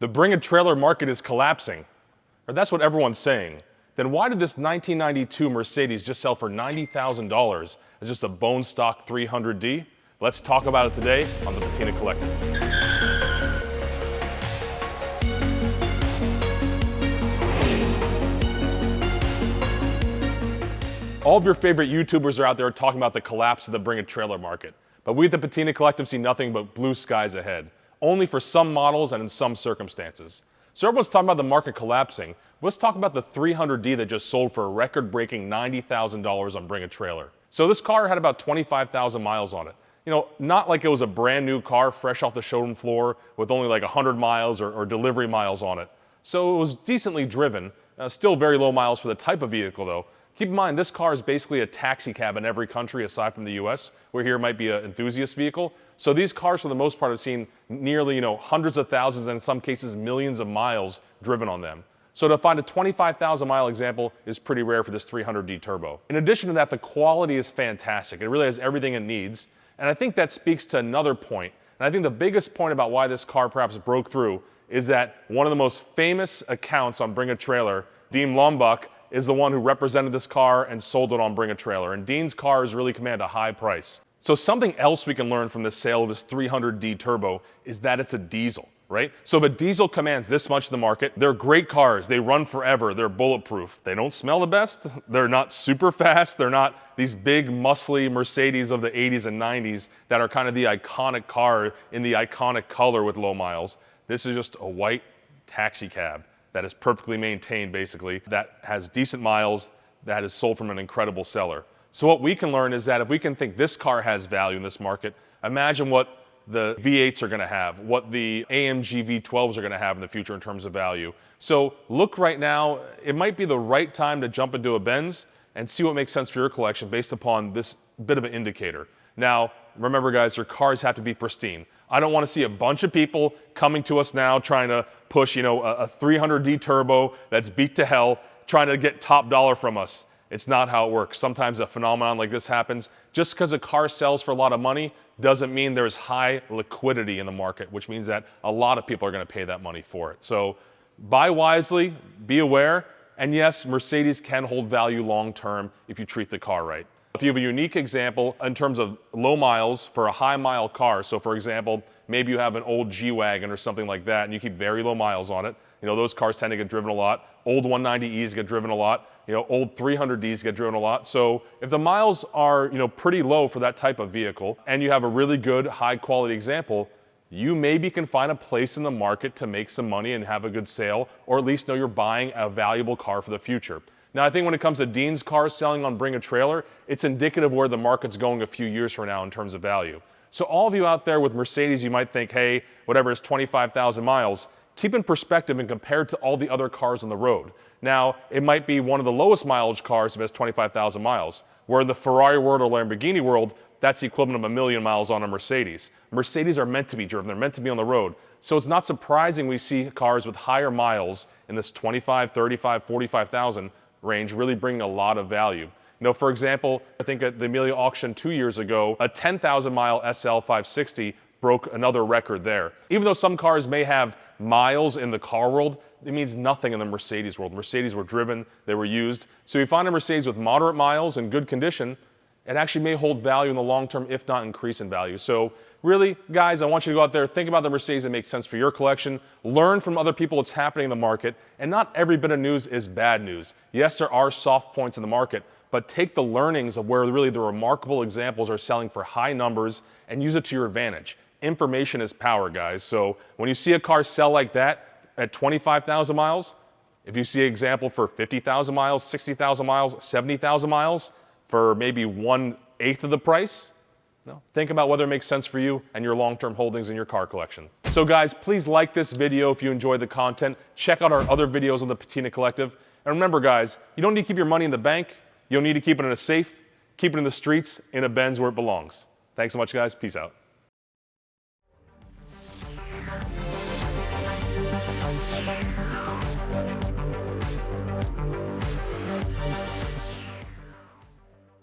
The bring-a-trailer market is collapsing, or that's what everyone's saying. Then why did this 1992 Mercedes just sell for $90,000 as just a bone stock 300D? Let's talk about it today on the Patina Collective. All of your favorite YouTubers are out there talking about the collapse of the bring-a-trailer market. But we at the Patina Collective see nothing but blue skies ahead, only for some models and in some circumstances. So everyone's talking about the market collapsing. Let's talk about the 300D that just sold for a record-breaking $90,000 on bring-a-trailer. So this car had about 25,000 miles on it. You know, not like it was a brand new car fresh off the showroom floor with only like 100 miles or delivery miles on it. So it was decently driven, still very low miles for the type of vehicle though. Keep in mind, this car is basically a taxi cab in every country aside from the US, where here it might be an enthusiast vehicle. So these cars, for the most part, have seen nearly, hundreds of thousands and in some cases millions of miles driven on them. So to find a 25,000 mile example is pretty rare for this 300D turbo. In addition to that, the quality is fantastic. It really has everything it needs. And I think that speaks to another point. And I think the biggest point about why this car perhaps broke through is that one of the most famous accounts on Bring a Trailer, Dean Lombach, is the one who represented this car and sold it on Bring a Trailer. And Dean's cars really command a high price. So something else we can learn from this sale of this 300D turbo is that it's a diesel, right? So if a diesel commands this much in the market, they're great cars, they run forever, they're bulletproof. They don't smell the best, they're not super fast, they're not these big muscly Mercedes of the 80s and 90s that are kind of the iconic car in the iconic color with low miles. This is just a white taxi cab that is perfectly maintained basically, that has decent miles, that is sold from an incredible seller. So what we can learn is that if we can think this car has value in this market, imagine what the V8s are going to have, what the AMG V12s are going to have in the future in terms of value. So look right now, it might be the right time to jump into a Benz and see what makes sense for your collection based upon this bit of an indicator. Now, remember guys, your cars have to be pristine. I don't want to see a bunch of people coming to us now trying to push, a 300D turbo that's beat to hell, trying to get top dollar from us. It's not how it works. Sometimes a phenomenon like this happens. Just because a car sells for a lot of money doesn't mean there's high liquidity in the market, which means that a lot of people are going to pay that money for it. So buy wisely, be aware, and yes, Mercedes can hold value long term if you treat the car right. If you have a unique example in terms of low miles for a high mile car, so for example, maybe you have an old G-Wagon or something like that and you keep very low miles on it, those cars tend to get driven a lot. Old 190Es get driven a lot. Old 300Ds get driven a lot. So if the miles are, pretty low for that type of vehicle and you have a really good high quality example, you maybe can find a place in the market to make some money and have a good sale, or at least know you're buying a valuable car for the future. Now, I think when it comes to Dean's cars selling on Bring a Trailer, it's indicative of where the market's going a few years from now in terms of value. So all of you out there with Mercedes, you might think, hey, whatever is 25,000 miles, keep in perspective and compare it to all the other cars on the road. Now, it might be one of the lowest mileage cars if it has 25,000 miles, where in the Ferrari world or Lamborghini world, that's the equivalent of 1,000,000 miles on a Mercedes. Mercedes are meant to be driven, they're meant to be on the road. So it's not surprising we see cars with higher miles in this 25, 35, 45,000 range really bringing a lot of value. For example, I think at the Amelia auction 2 years ago, a 10,000 mile SL 560 broke another record there. Even though some cars may have miles in the car world, it means nothing in the Mercedes world. Mercedes were driven, they were used. So if you find a Mercedes with moderate miles and good condition, it actually may hold value in the long term, if not increase in value. So really, guys, I want you to go out there, think about the Mercedes that makes sense for your collection, learn from other people what's happening in the market, and not every bit of news is bad news. Yes, there are soft points in the market, but take the learnings of where really the remarkable examples are selling for high numbers and use it to your advantage. Information is power, guys. So when you see a car sell like that at 25,000 miles, if you see an example for 50,000 miles, 60,000 miles, 70,000 miles, for maybe 1/8 of the price, think about whether it makes sense for you and your long-term holdings in your car collection. So guys, please like this video if you enjoyed the content. Check out our other videos on the Patina Collective. And remember guys, you don't need to keep your money in the bank. You don't need to keep it in a safe. Keep it in the streets, in a Benz where it belongs. Thanks so much guys, peace out.